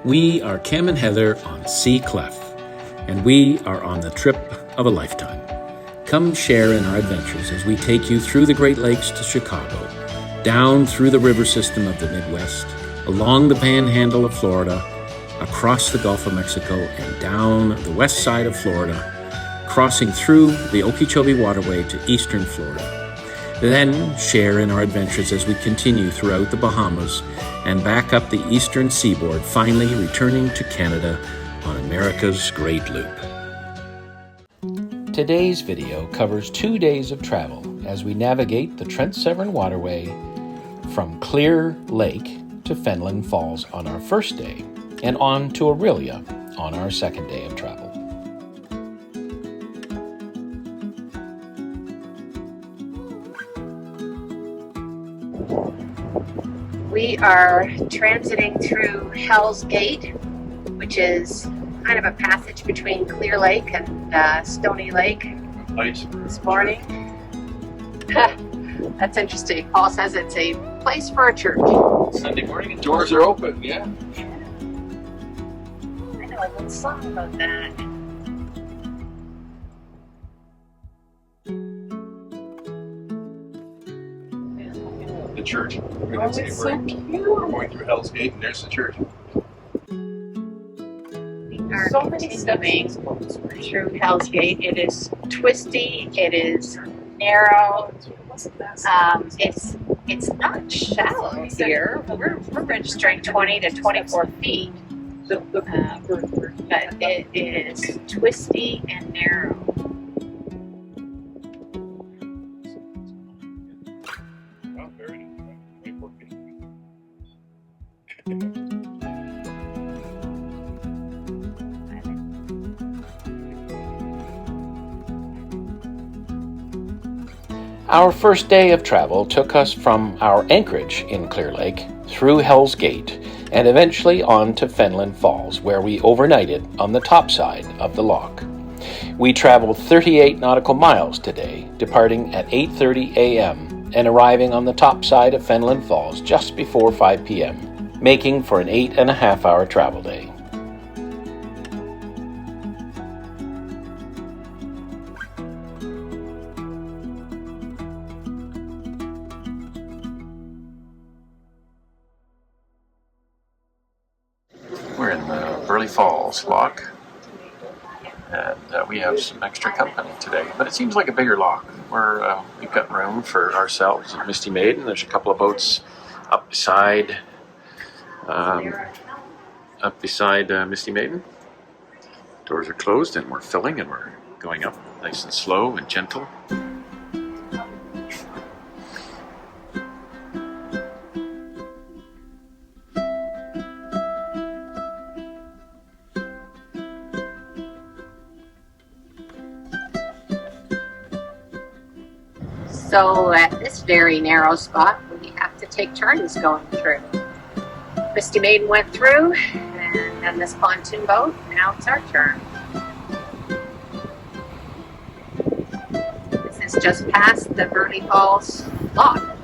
We are Cam and Heather on Sea Clef, and we are on the trip of a lifetime. Come share in our adventures as we take you through the Great Lakes to Chicago, down through the river system of the Midwest, along the panhandle of Florida, across the Gulf of Mexico, and down the west side of Florida, crossing through the Okeechobee Waterway to eastern Florida. Then share in our adventures as we continue throughout the Bahamas and back up the eastern seaboard, finally returning to Canada on America's Great Loop. Today's video covers 2 days of travel as we navigate the Trent Severn Waterway from Clear Lake to Fenelon Falls on our first day and on to Orillia on our second day of travel. We are transiting through Hell's Gate, which is kind of a passage between Clear Lake and Stony Lake this morning. That's interesting. Paul says it's a place for a church. Sunday morning and doors are open, yeah. I know a little song about that. The church. We're going to say we're going through Hell's Gate and there's the church. We are continuing through Hell's Gate. It is twisty, it is narrow, it's not shallow here. We're registering 20 to 24 feet, but it is twisty and narrow. Our first day of travel took us from our anchorage in Clear Lake through Hell's Gate and eventually on to Fenelon Falls, where we overnighted on the top side of the loch. We traveled 38 nautical miles today, departing at 8:30 a.m. and arriving on the top side of Fenelon Falls just before 5 p.m., making for an 8.5-hour travel day. We're in the Burleigh Falls loch, and we have some extra company today, but it seems like a bigger loch. We've got room for ourselves and Misty Maiden. There's a couple of boats up beside Misty Maiden. Doors are closed and we're filling and we're going up nice and slow and gentle. So at this very narrow spot, we have to take turns going through. Misty Maiden went through, and then this pontoon boat, now it's our turn. This is just past the Burleigh Falls loch.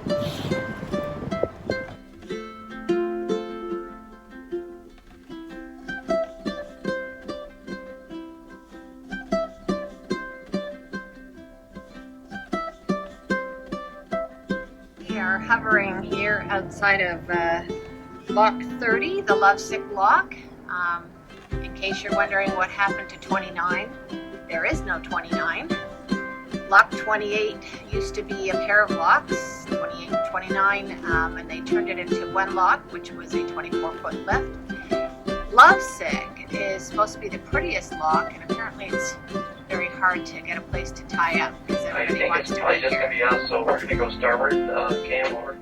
We are hovering here outside of Loch 30, the Lovesick loch. In case you're wondering what happened to 29, there is no 29. Loch 28 used to be a pair of locks, 28 and 29, and they turned it into one loch, which was a 24-foot lift. Lovesick is supposed to be the prettiest loch, and apparently it's very hard to get a place to tie up because everybody wants to be here. I think it's probably just going to be us, so we're going to go starboard, Cam, over.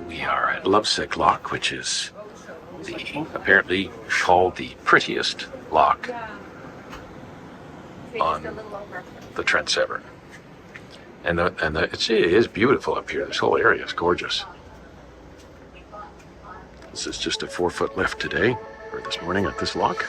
We are at Lovesick Loch, which is apparently called the prettiest loch on the Trent Severn. And it is beautiful up here. This whole area is gorgeous. This is just a 4-foot lift today, or this morning at this lock.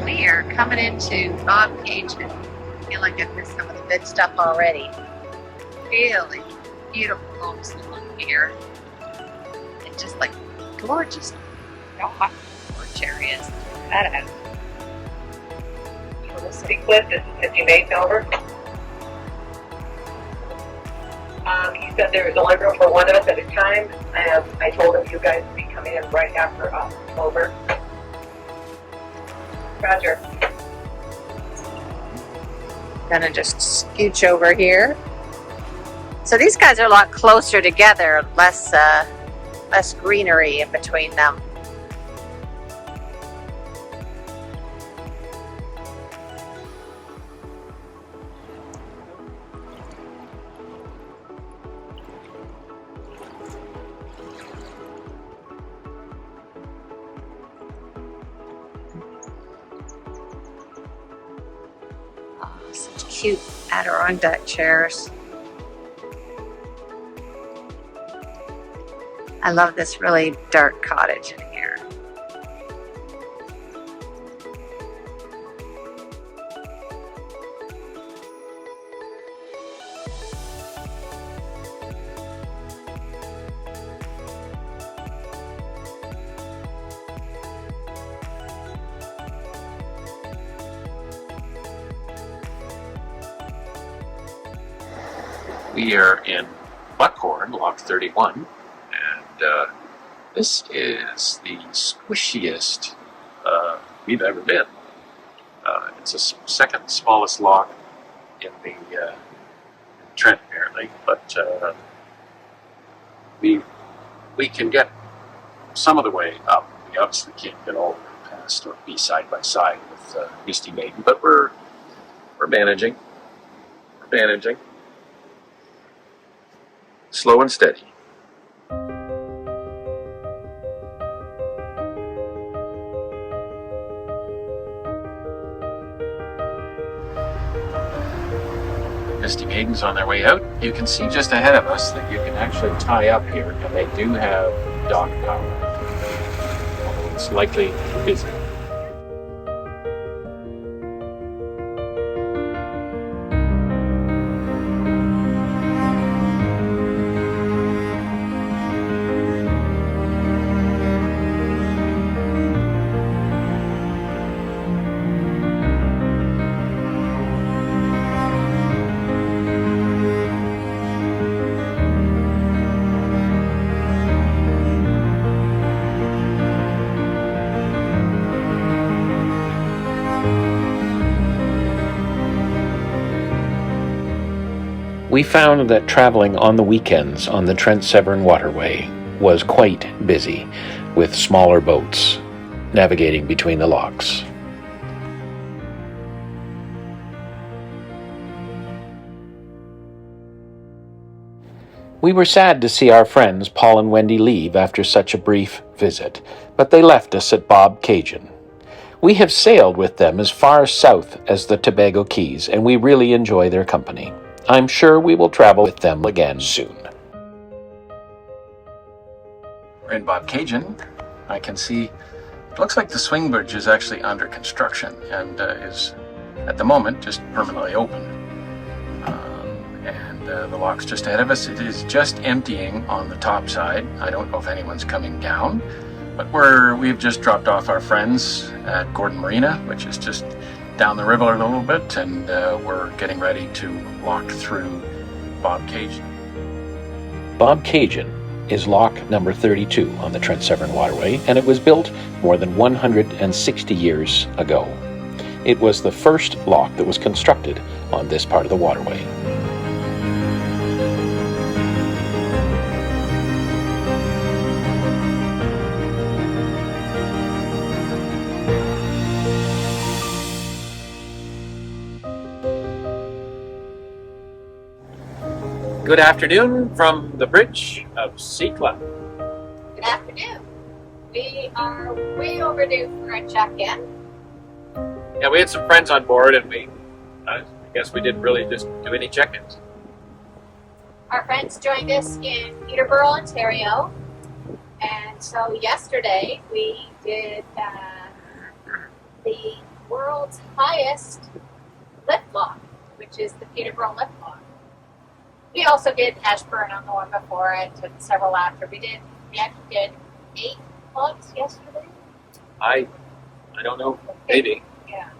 We are coming into Bobcaygeon. I feel like I've missed some of the good stuff already. Really beautiful homes along here. And just like gorgeous rock porch areas. Check that out. City Cliff is 50 Maiden over. He said there was only room for one of us at a time. I told him you guys would be coming in right after us. Over. Roger. Gonna just scooch over here. So these guys are a lot closer together, less greenery in between them. Oh, such cute Adirondack chairs. I love this really dark cottage in here. We are in Buckhorn, Lock 31, and this is the squishiest we've ever been. It's the second smallest lock in the Trent, apparently, but we can get some of the way up. We obviously can't get all the way past or be side by side with Misty Maiden, but we're managing. We're managing. Slow and steady. Misty Maiden's on their way out. You can see just ahead of us that you can actually tie up here, and they do have dock power, although it's likely busy. We found that traveling on the weekends on the Trent Severn Waterway was quite busy, with smaller boats navigating between the locks. We were sad to see our friends Paul and Wendy leave after such a brief visit, but they left us at Bobcaygeon. We have sailed with them as far south as the Tobago Keys, and we really enjoy their company. I'm sure we will travel with them again soon. We're in Bobcaygeon. I can see, it looks like the swing bridge is actually under construction and is, at the moment, just permanently open. The lock's just ahead of us. It is just emptying on the top side. I don't know if anyone's coming down, but we've just dropped off our friends at Gordon Marina, which is just down the river a little bit, and we're getting ready to walk through Bobcaygeon. Bobcaygeon is lock number 32 on the Trent Severn Waterway, and it was built more than 160 years ago. It was the first lock that was constructed on this part of the waterway. Good afternoon from the bridge of Sea Clef. Good afternoon. We are way overdue for a check-in. Yeah, we had some friends on board, and I guess we didn't really just do any check-ins. Our friends joined us in Peterborough, Ontario. And so yesterday we did the world's highest lift lock, which is the Peterborough lift lock. We also did Ashburn on the one before it and several after. We actually did 8 locks yesterday. I don't know, maybe. Yeah.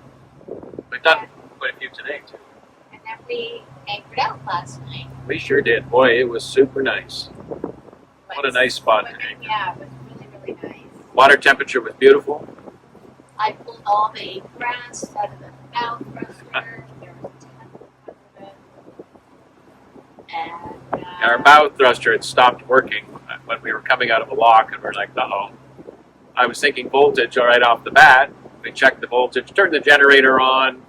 We've done quite a few today, too. And then we anchored out last night. We sure did. Boy, it was super nice. What a nice spot to anchor. Yeah, it was really, really nice. Water temperature was beautiful. I pulled all the grass out of the bow thruster. There was a ton of it. And Our bow thruster had stopped working when we were coming out of a lock, and we're like, uh-oh. I was thinking voltage right off the bat. We checked the voltage, turned the generator on,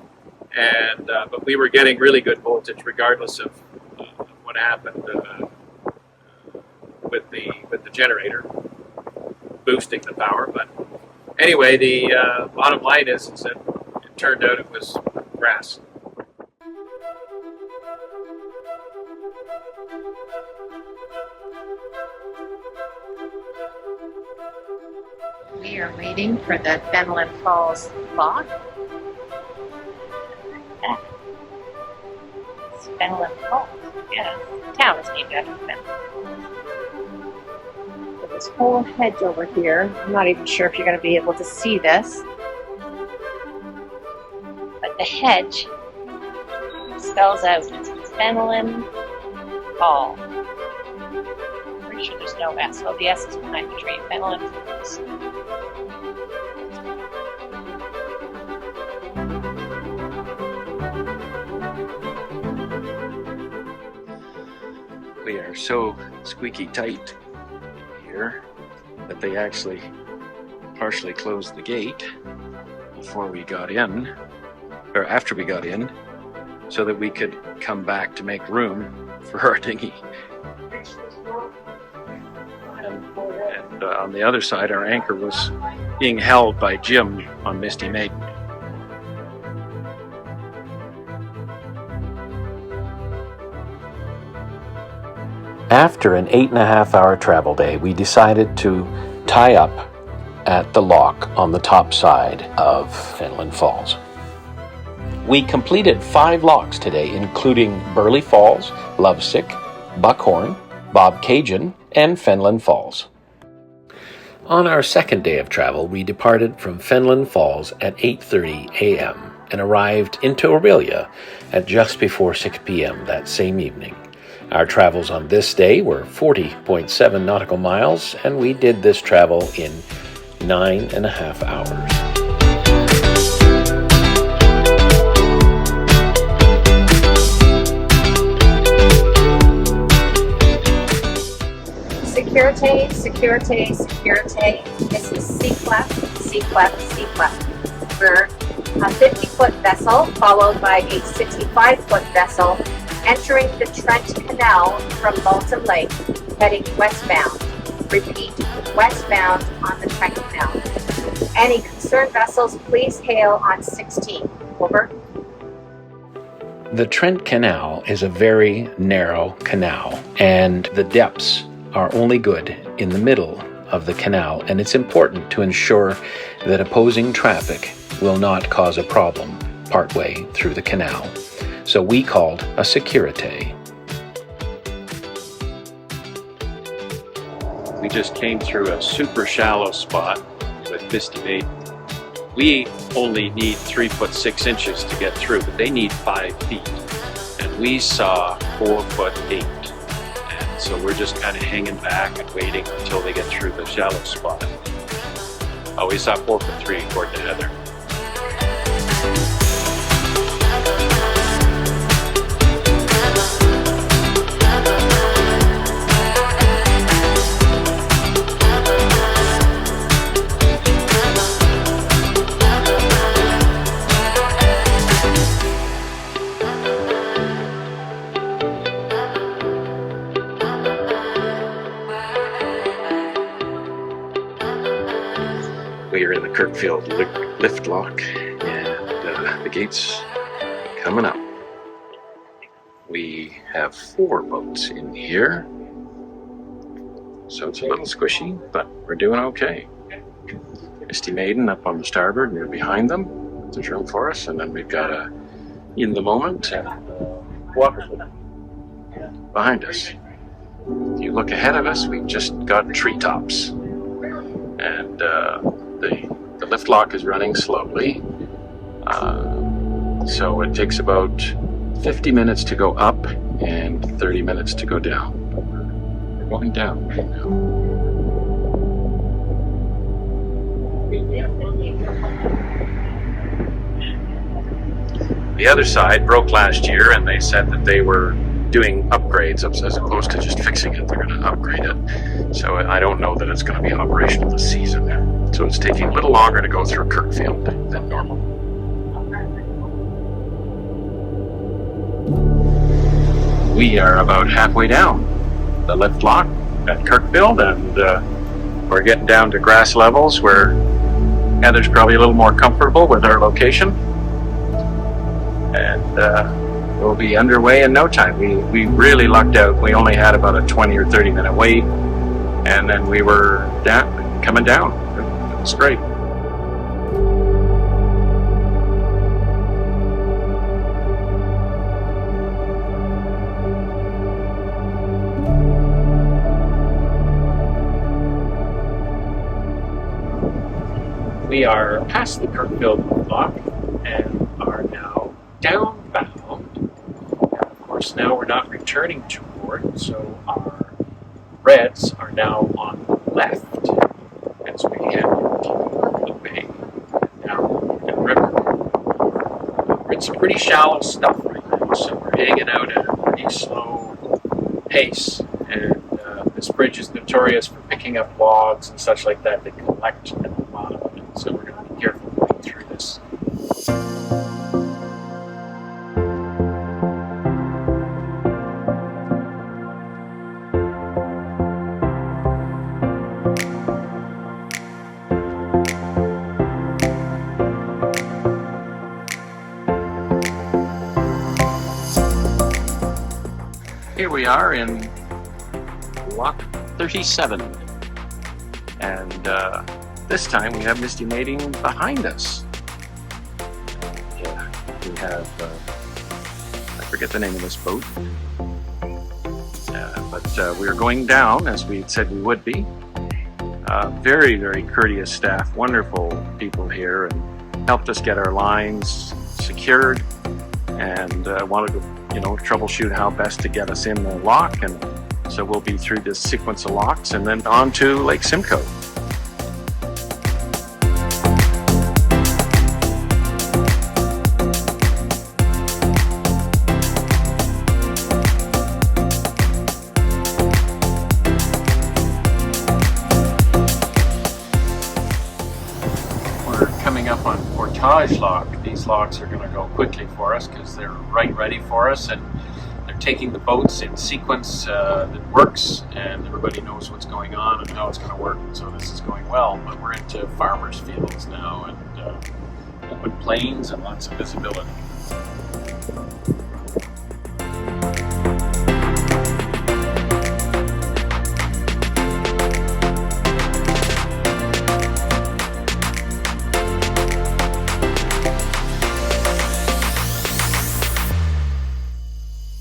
and but we were getting really good voltage regardless of what happened with the generator boosting the power. But anyway, the bottom line is that it turned out it was grass. we are waiting for the Fenelon Falls lock. It's Fenelon Falls. Yeah, the town is named after Fenelon. This whole hedge over here, I'm not even sure if you're going to be able to see this, but the hedge spells out Fenelon Falls. Pretty sure there's no S. Well, the S is behind the tree. Fenelon Falls. We are so squeaky tight here that they actually partially closed the gate before we got in, or after we got in, so that we could come back to make room for our dinghy. And on the other side, our anchor was being held by Jim on Misty Maiden. After an 8.5-hour travel day, we decided to tie up at the lock on the top side of Fenelon Falls. We completed 5 locks today, including Burleigh Falls, Lovesick, Buckhorn, Bobcaygeon, and Fenelon Falls. On our second day of travel, we departed from Fenelon Falls at 8:30 a.m. and arrived into Orillia at just before 6 p.m. that same evening. Our travels on this day were 40.7 nautical miles, and we did this travel in 9.5 hours. Security, security, security. This is Sea Clef, Sea Clef, Sea Clef. We're a 50-foot vessel followed by a 65-foot vessel entering the Trent Canal from Malta Lake, heading westbound. Repeat, westbound on the Trent Canal. Any concerned vessels, please hail on 16. Over. The Trent Canal is a very narrow canal, and the depths are only good in the middle of the canal, and it's important to ensure that opposing traffic will not cause a problem partway through the canal. So we called a security. We just came through a super shallow spot with Misty Maiden. We only need 3 foot 6 inches to get through, but they need 5 feet. And we saw 4 foot 8. And so we're just kind of hanging back and waiting until they get through the shallow spot. Oh, we saw 4 foot 3 according to Heather. We are in the Kirkfield lift lock, and the gate's coming up. We have 4 boats in here, so it's a little squishy, but we're doing okay. Misty Maiden up on the starboard, and we're behind them. There's room for us, and then we've got a In the Moment Waterway behind us. If you look ahead of us, we've just got treetops, and the lift lock is running slowly, so it takes about 50 minutes to go up and 30 minutes to go down. We're going down right now. The other side broke last year, and they said that they were doing upgrades as opposed to just fixing it. They're going to upgrade it. So I don't know that it's going to be operational this season. So it's taking a little longer to go through Kirkfield than normal. We are about halfway down the lift lock at Kirkfield, and we're getting down to grass levels where Heather's probably a little more comfortable with our location. And we'll be underway in no time. We really lucked out. We only had about a 20 or 30 minute wait, and then we were coming down. It was great. We are past the Kirkfield lock and are now downbound. And of course, now we're not returning to port, so our reds are now on the left as we head into the bay down the river. We're in some pretty shallow stuff right now, so we're hanging out at a pretty slow pace. And this bridge is notorious for picking up logs and such like that that collect at the bottom of it. So we're going to be careful going through this. Here we are in Lock 37, and this time we have Misty Maiden behind us. We have, I forget the name of this boat, but we are going down as we said we would be. Very, very courteous staff, wonderful people here, and helped us get our lines secured, and wanted to troubleshoot how best to get us in the lock. And so we'll be through this sequence of locks and then on to Lake Simcoe. We're coming up on Portage Lock. These locks are going to go quickly for us because they're right ready for us, and they're taking the boats in sequence that works, and everybody knows what's going on and how it's going to work, and so this is going well. But we're into farmers' fields now, and open plains and lots of visibility.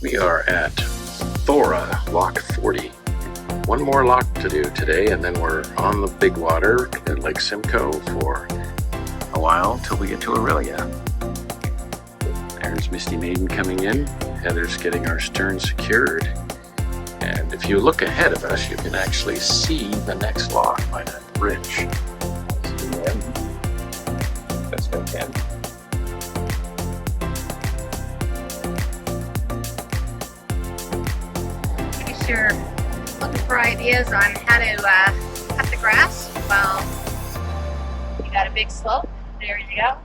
We are at Thora, Lock 40. One more lock to do today, and then we're on the big water at Lake Simcoe for a while till we get to Orillia. There's Misty Maiden coming in. Heather's getting our stern secured. And if you look ahead of us, you can actually see the next lock by that bridge. That's what I can. You're looking for ideas on how to cut the grass. Well, you got a big slope. There you go.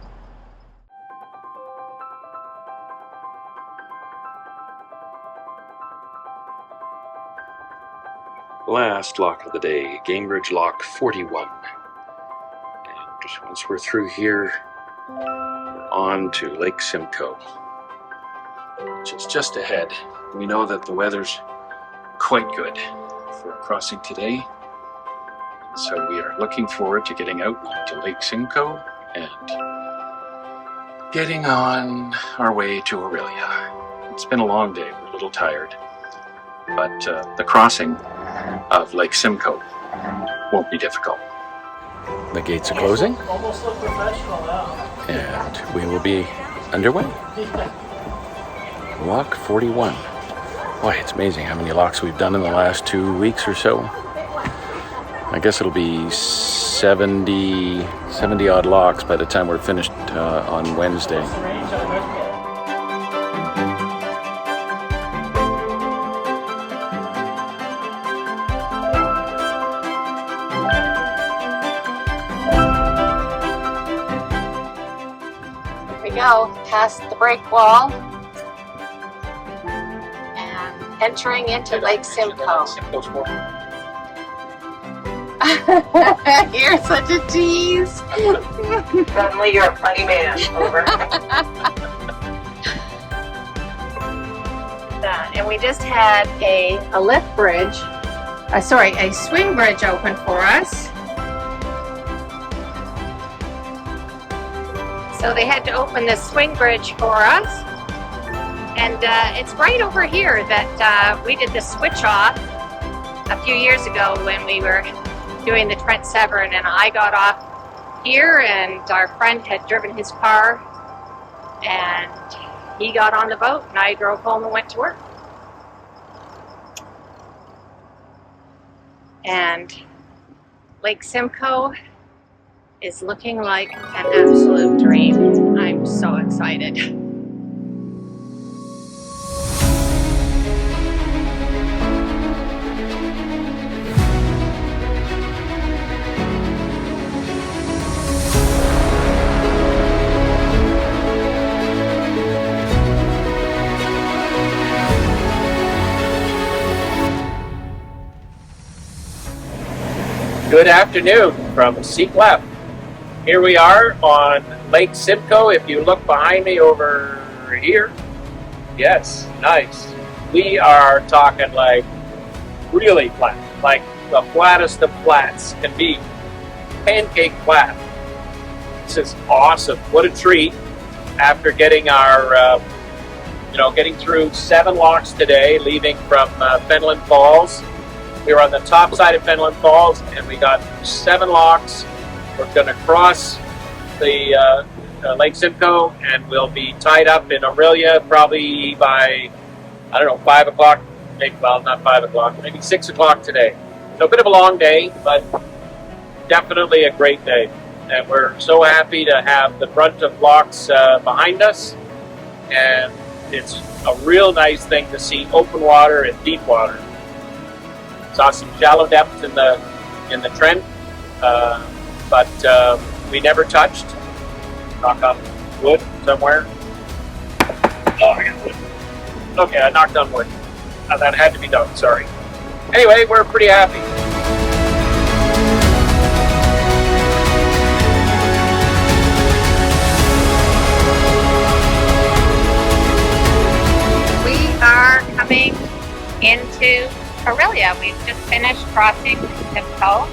Last lock of the day, Gamebridge Lock 41. And once we're through here, we're on to Lake Simcoe, which is just ahead. We know that the weather's quite good for crossing today. So we are looking forward to getting out to Lake Simcoe and getting on our way to Orillia. It's been a long day, we're a little tired, but the crossing of Lake Simcoe won't be difficult. The gates are closing, Almost look professional now. and we will be underway. Lock 41. Boy, it's amazing how many locks we've done in the last 2 weeks or so. I guess it'll be 70 odd locks by the time we're finished on Wednesday. Here we go, past the break wall and entering into Lake Simcoe. You're such a tease. Suddenly you're a funny man. Over. And we just had a lift bridge, a swing bridge open for us. So they had to open this swing bridge for us. And it's right over here that we did the switch off a few years ago when we were doing the Trent Severn, and I got off here and our friend had driven his car and he got on the boat and I drove home and went to work. And Lake Simcoe is looking like an absolute dream. I'm so excited. Good afternoon from Sea Clef. Here we are on Lake Simcoe. If you look behind me over here, yes, nice. We are talking like really flat, like the flattest of flats can be. Pancake flat. This is awesome. What a treat after getting our, getting through 7 locks today, leaving from Fenelon Falls. We were on the top side of Fenelon Falls and we got 7 locks. We're going to cross the Lake Simcoe and we'll be tied up in Orillia probably by, 5 o'clock, maybe, well, not 5 o'clock, maybe 6 o'clock today. So a bit of a long day, but definitely a great day. And we're so happy to have the front of locks behind us. And it's a real nice thing to see open water and deep water. Saw some shallow depths in the Trent, but we never touched. Knock on wood somewhere. Oh, I got wood. Okay, I knocked on wood. That had to be done, sorry. Anyway, we're pretty happy. We are coming into Orillia. We've just finished crossing Simcoe.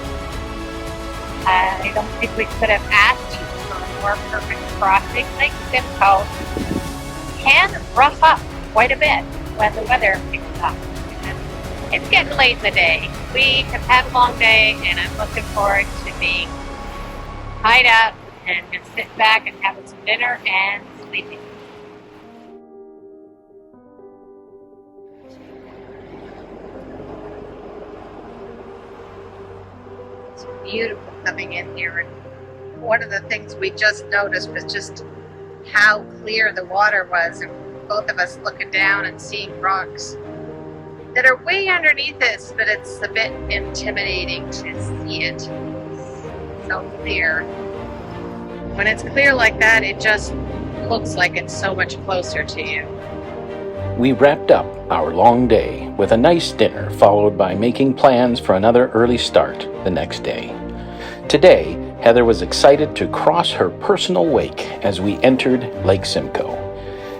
I don't think we could have asked for a more perfect crossing. Lake Simcoe can rough up quite a bit when the weather picks up. And it's getting late in the day. We have had a long day and I'm looking forward to being tied up and just sitting back and having some dinner and sleeping. Beautiful coming in here, and one of the things we just noticed was just how clear the water was, and both of us looking down and seeing rocks that are way underneath us, but it's a bit intimidating to see it so clear. When it's clear like that, it just looks like it's so much closer to you. We wrapped up our long day with a nice dinner, followed by making plans for another early start the next day. Today, Heather was excited to cross her personal wake as we entered Lake Simcoe.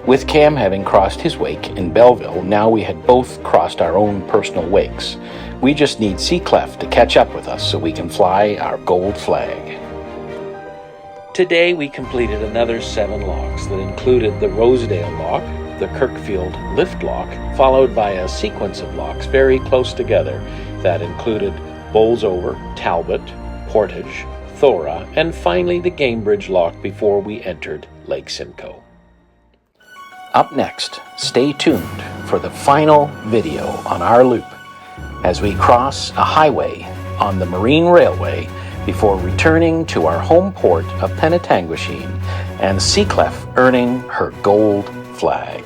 With Cam having crossed his wake in Belleville, now we had both crossed our own personal wakes. We just need Sea Clef to catch up with us so we can fly our gold flag. Today we completed another 7 locks that included the Rosedale Lock, the Kirkfield Lift Lock, followed by a sequence of locks very close together that included Bowlsover, Talbot, Portage, Thora, and finally the Gamebridge Lock before we entered Lake Simcoe. Up next, stay tuned for the final video on our loop as we cross a highway on the Marine Railway before returning to our home port of Penetanguishene and Sea Clef earning her gold flag.